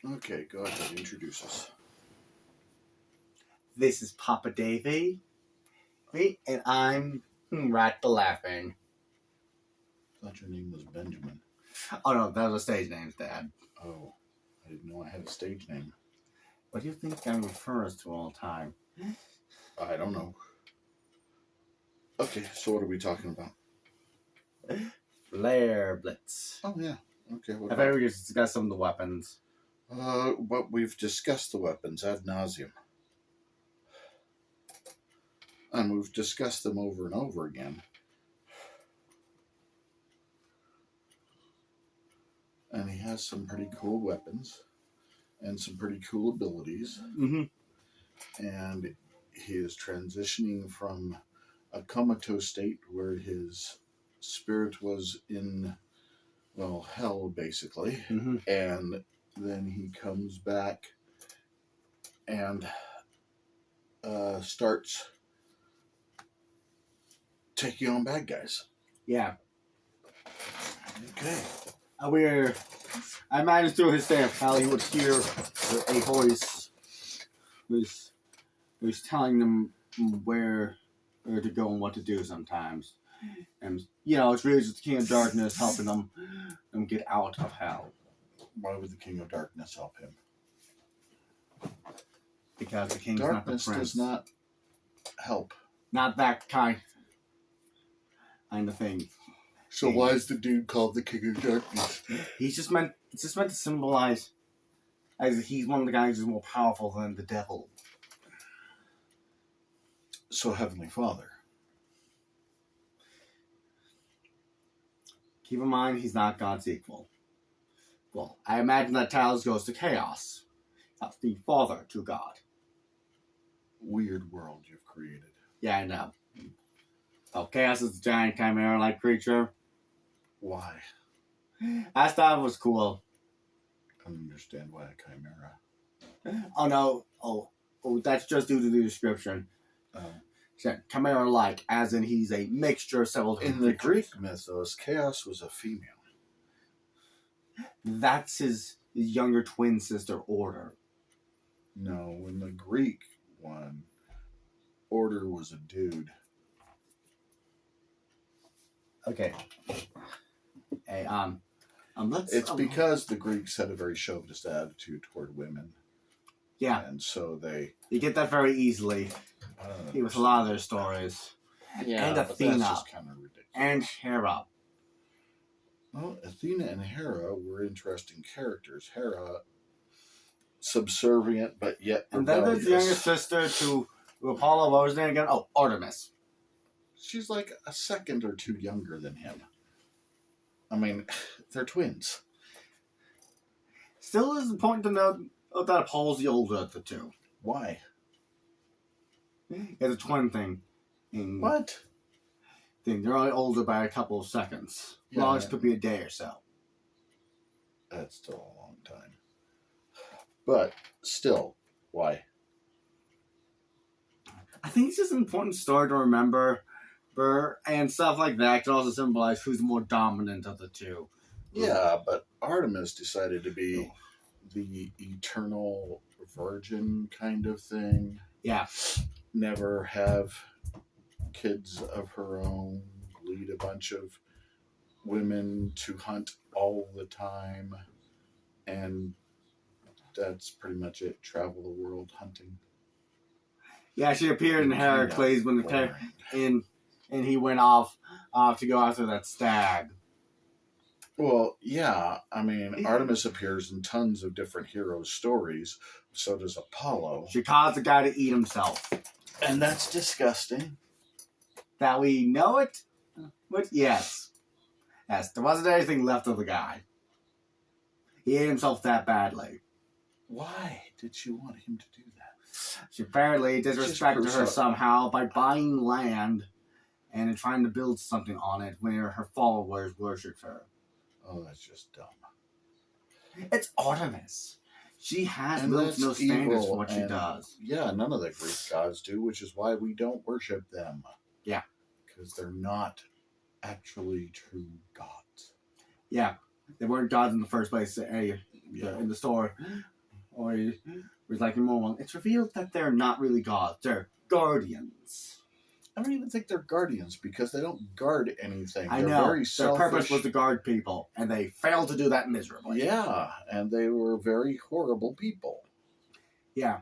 Okay, go ahead. Introduce us. This is Papa Davey, and I'm Rat the Laughing. I thought your name was Benjamin. Oh no, that was a stage name, Dad. Oh, I didn't know I had a stage name. What do you think I refer us to all the time? I don't know. Okay, so what are we talking about? FlairBlitz. Oh, yeah. Okay, what I about? thought we could discuss some of the weapons. But we've discussed the weapons ad nauseum. And we've discussed them over and over again. And he has some pretty cool weapons and some pretty cool abilities. Mm-hmm. And he is transitioning from a comatose state where his spirit was in, well, hell, basically. Mm-hmm. And then he comes back and starts taking on bad guys. Yeah. Okay. I managed through his state of hell, he would hear a voice who's telling them where to go and what to do sometimes. And, it's really just the King of Darkness helping them get out of hell. Why would the King of Darkness help him? Because the King's Darkness not the prince. does not help. Not that kind of thing. So why is the dude called the King of Darkness? It's just meant to symbolize as he's one of the guys who's more powerful than the devil. So Heavenly Father. Keep in mind, he's not God's equal. Well, I imagine that Talos goes to Chaos. That's the father to God. Weird world you've created. Yeah, I know. Oh, Chaos is a giant chimera-like creature. Why? I thought it was cool. I don't understand why a chimera. Oh, no. Oh, that's just due to the description. Chimera-like, as in he's a mixture of several In different the creatures. Greek mythos, Chaos was a female. That's his younger twin sister, Order. No, in the Greek one, Order was a dude. Okay. Hey, It's because the Greeks had a very chauvinist attitude toward women. Yeah. And so You get that very easily with a lot of their stories. Yeah, And but Athena. that's just kind of ridiculous. And Hera. Well, Athena and Hera were interesting characters. Hera, subservient, but yet And then there's the younger rebellious. sister to Apollo. What was her name again? Oh, Artemis. She's like a second or two younger than him. I mean, they're twins. Still is important to note that Apollo's the older of the two. Why? It's a twin thing. What? They're only older by a couple of seconds. Yeah. Longest could be a day or so. That's still a long time. But still, why? I think it's just an important story to remember. And stuff like that can also symbolize who's more dominant of the two. Yeah, but Artemis decided to be the eternal virgin kind of thing. Yeah. Never have kids of her own. Lead a bunch of women to hunt all the time. And that's pretty much it. Travel the world hunting. Yeah, she appeared in Heracles when and he went off to go after that stag. Well, yeah. I mean, Artemis appears in tons of different heroes' stories. So does Apollo. She caused the guy to eat himself. And that's disgusting. That we know it? But yes. Yes, there wasn't anything left of the guy. He ate himself that badly. Why did she want him to do that? She apparently disrespected her somehow by buying land and trying to build something on it where her followers worshipped her. Oh, that's just dumb. It's Artemis. She has And no that's standards evil, for what she and- does. Yeah, none of the Greek gods do, which is why we don't worship them. Yeah. Because they're not actually true gods. Yeah. They weren't gods in the first place in the story. or he's like more. It's revealed that they're not really gods; they're guardians. I don't even think they're guardians because they don't guard anything. I They're know very their selfish. purpose was to guard people, and they failed to do that miserably. Yeah, and they were very horrible people. Yeah,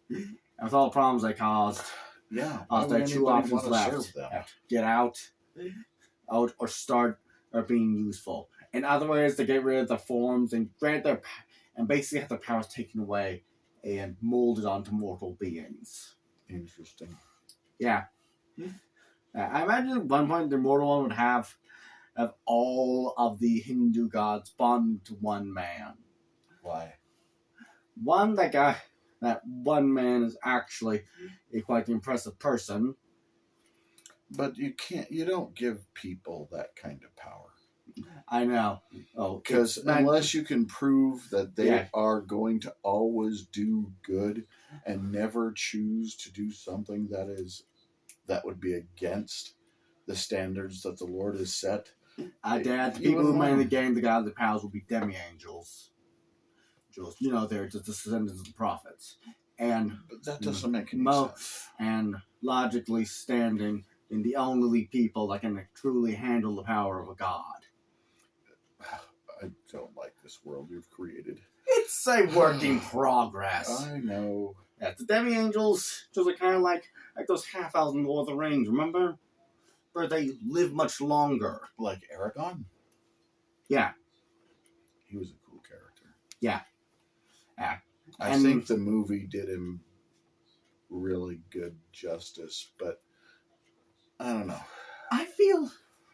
and with all the problems they caused, Yeah, there are two options left: get out, or start or being useful. In other words, to get rid of the forms and basically have their powers taken away and molded onto mortal beings. Interesting. Yeah. I imagine at one point the mortal one would have all of the Hindu gods bonded to one man. Why? That one man is actually a quite impressive person. But you don't give people that kind of power. I know. Because unless you can prove that they are going to always do good and never choose to do something that would be against the standards that the Lord has set. Dad, the people who made the game, the God of the powers, will be demi-angels. They're just descendants of the prophets. But that doesn't make any sense. And logically standing in the only people that can truly handle the power of a god. I don't like this world you've created. It's a work in progress. I know. Yeah, the demi-angels just are kind of like those half-elves in Lord of the Rings, remember? Where they live much longer. Like Aragon? Yeah. He was a cool character. Yeah. I think the movie did him really good justice, but I don't know. I feel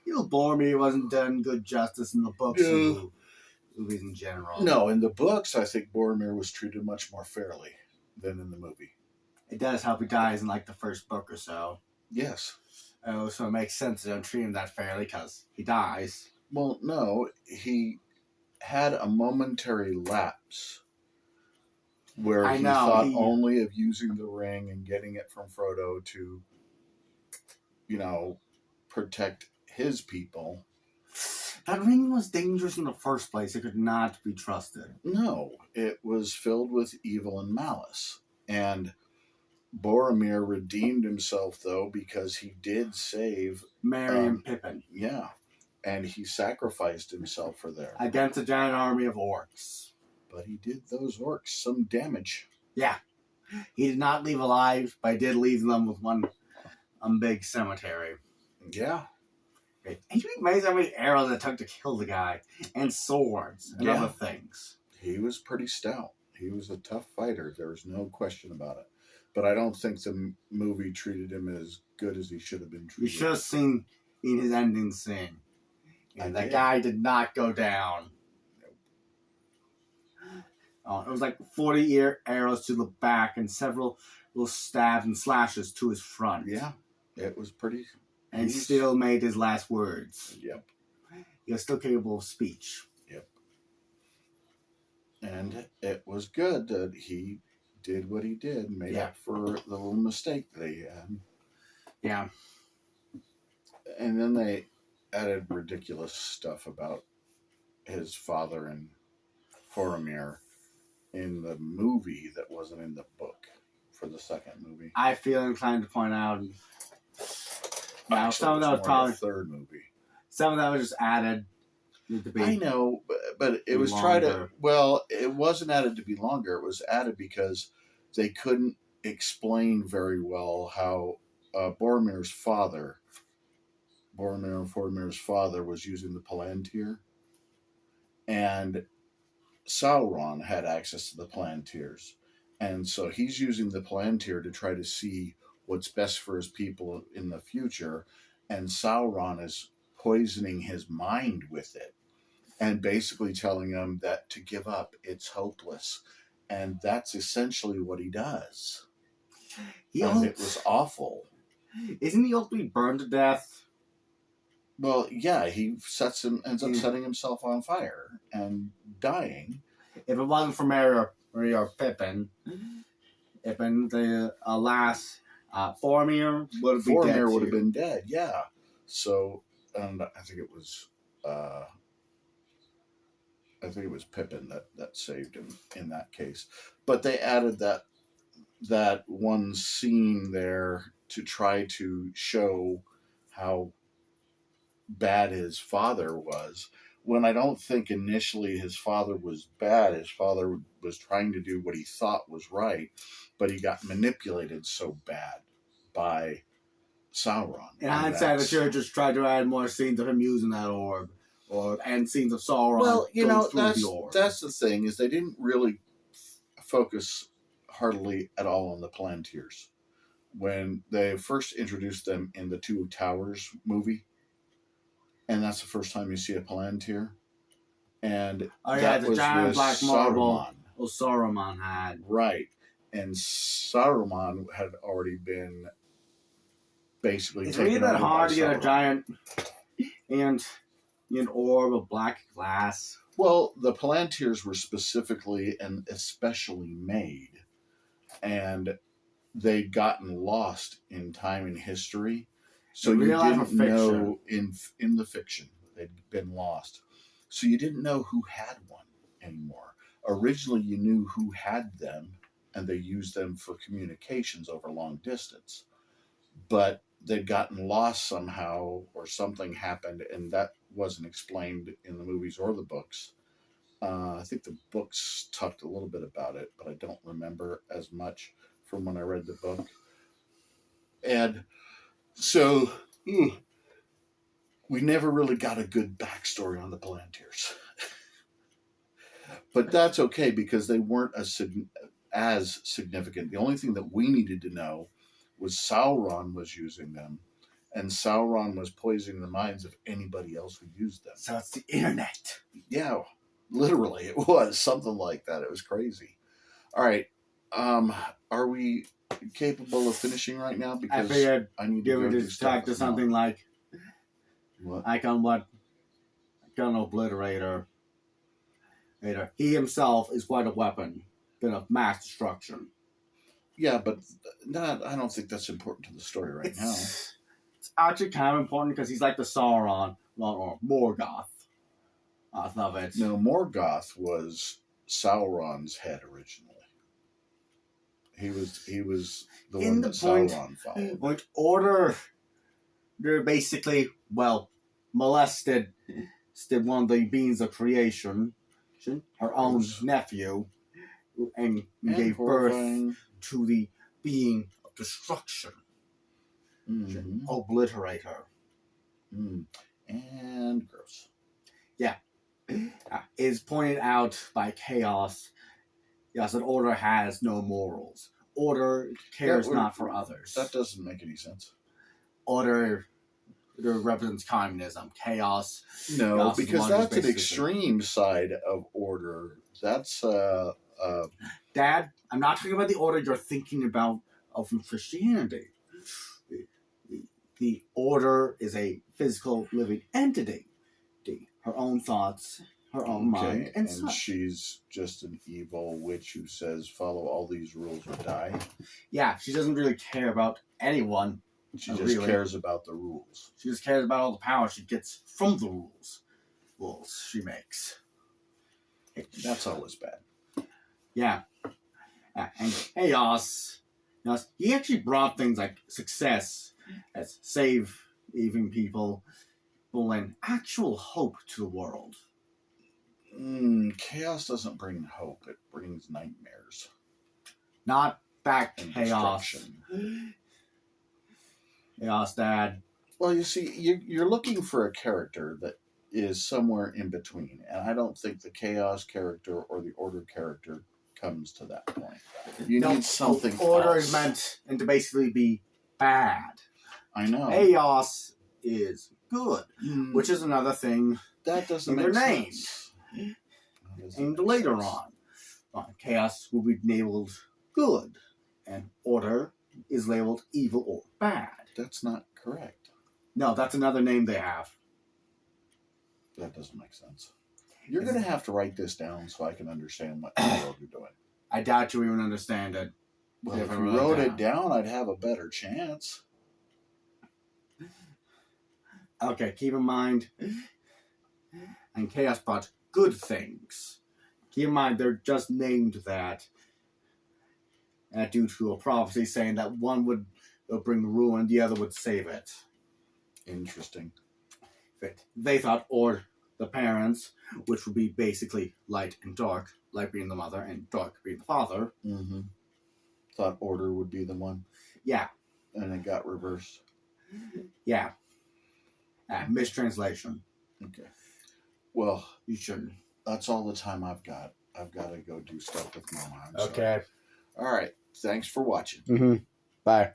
Boromir wasn't done good justice in the books and movies in general. No, in the books, I think Boromir was treated much more fairly than in the movie. It does help he dies in like the first book or so. Yes. So it makes sense to don't treat him that fairly because he dies. Well, no, he had a momentary lapse where he thought only of using the ring and getting it from Frodo to, protect his people. That ring was dangerous in the first place. It could not be trusted. No, it was filled with evil and malice. And Boromir redeemed himself, though, because he did save Merry and Pippin. Yeah, and he sacrificed himself for them. Against a giant army of orcs. But he did those orcs some damage. Yeah. He did not leave alive, but he did leave them with one big cemetery. Yeah. And you'd be amazed how many arrows it took to kill the guy. And swords and other things. He was pretty stout. He was a tough fighter. There's no question about it. But I don't think the movie treated him as good as he should have been treated. You should have seen in his ending scene. And that guy did not go down. It was like 40 arrows to the back and several little stabs and slashes to his front. Yeah, it was pretty. And he still made his last words. Yep. He was still capable of speech. Yep. And it was good that he did what he did, made up for the little mistake that he had. Yeah. And then they added ridiculous stuff about his father and Boromir in the movie that wasn't in the book for the second movie. I feel inclined to point out. Now, some of that was probably the third movie. Some of that was just added. I know, but it was it wasn't added to be longer. It was added because they couldn't explain very well how Boromir's father was using the Palantir, and Sauron had access to the Palantirs, and so he's using the Palantir to try to see what's best for his people in the future, and Sauron is poisoning his mind with it and basically telling him that to give up, it's hopeless. And that's essentially what he does. It was awful. Isn't he ultimately burned to death? Well, yeah, he ends up setting himself on fire and dying. If it wasn't for Merry or Pippin, the last Boromir would have been dead. Boromir would have been dead, yeah. So, and I think it was I think it was Pippin that saved him in that case. But they added that one scene there to try to show how bad his father was. When I don't think initially his father was bad. His father was trying to do what he thought was right, but he got manipulated so bad by Sauron. In hindsight, the should have just tried to add more scenes of him using that orb, and scenes of Sauron. Well, the that's the thing, is they didn't really focus hardly at all on the Palantirs. When they first introduced them in the Two Towers movie, and that's the first time you see a Palantir. And the giant black marble Saruman had. Right. And Saruman had already been basically it's taken really that over hard by to get Sauron. a giant and an orb of black glass. Well, the Palantirs were specifically and especially made, and they'd gotten lost in time and history. So you didn't know in the fiction they'd been lost. So you didn't know who had one anymore. Originally, you knew who had them, and they used them for communications over long distance. But they'd gotten lost somehow, or something happened, and that wasn't explained in the movies or the books. I think the books talked a little bit about it, but I don't remember as much from when I read the book. And so we never really got a good backstory on the Palantirs. But that's okay, because they weren't as significant. The only thing that we needed to know was Sauron was using them, and Sauron was poisoning the minds of anybody else who used them. So it's the internet. Yeah, literally, it was something like that. It was crazy. All right, are we capable of finishing right now? Because I figured I need to go do talk to something like what? Gun Obliterator. He himself is quite a weapon, been of mass destruction. Yeah, but I don't think that's important to the story right now. It's actually kind of important because he's like the Sauron, or Morgoth of it. No, Morgoth was Sauron's head originally. He was the one that Sauron followed. Point order, they're basically molested one of the beings of creation, her own nephew, and gave birth to the being of destruction. Mm-hmm. Obliterator. And gross. Yeah. Is pointed out by Chaos. Yes, that Order has no morals. Order cares not for others. That doesn't make any sense. Order represents communism. Chaos. No, Chaos because that's an extreme side of Order. That's Dad, I'm not talking about the Order you're thinking about from Christianity. The Order is a physical living entity. Her own thoughts, her own mind, and such. She's just an evil witch who says, follow all these rules or die. Yeah, she doesn't really care about anyone. She just cares about the rules. She just cares about all the power she gets from the rules she makes. That's always bad. Yeah. And Chaos, he actually brought things like success, as saving people, and actual hope to the world. Chaos doesn't bring hope. It brings nightmares. Not back Chaos. Chaos, Dad. Well, you see, you're looking for a character that is somewhere in between, and I don't think the Chaos character or the Order character comes to that point. You need something Order else. is meant to basically be bad. I know. Chaos is good, which is another thing. That doesn't make sense. And later on, Chaos will be labeled good, and Order is labeled evil or bad. That's not correct. No, that's another name they have. That doesn't make sense. You're going to have to write this down so I can understand what the world you're doing. I doubt you even understand it. Well, if you wrote it down, I'd have a better chance. Okay, keep in mind, and Chaos brought good things. Keep in mind, they're just named that due to a prophecy saying that one would bring ruin, the other would save it. Interesting. They thought, or the parents, which would be basically light and dark, light being the mother and dark being the father. Mm-hmm. Thought order would be the one. Yeah. And it got reversed. Yeah. Mistranslation. Okay. Well, you shouldn't. That's all the time I've got. I've got to go do stuff with Mama. Okay. All right. Thanks for watching. Mm-hmm. Bye.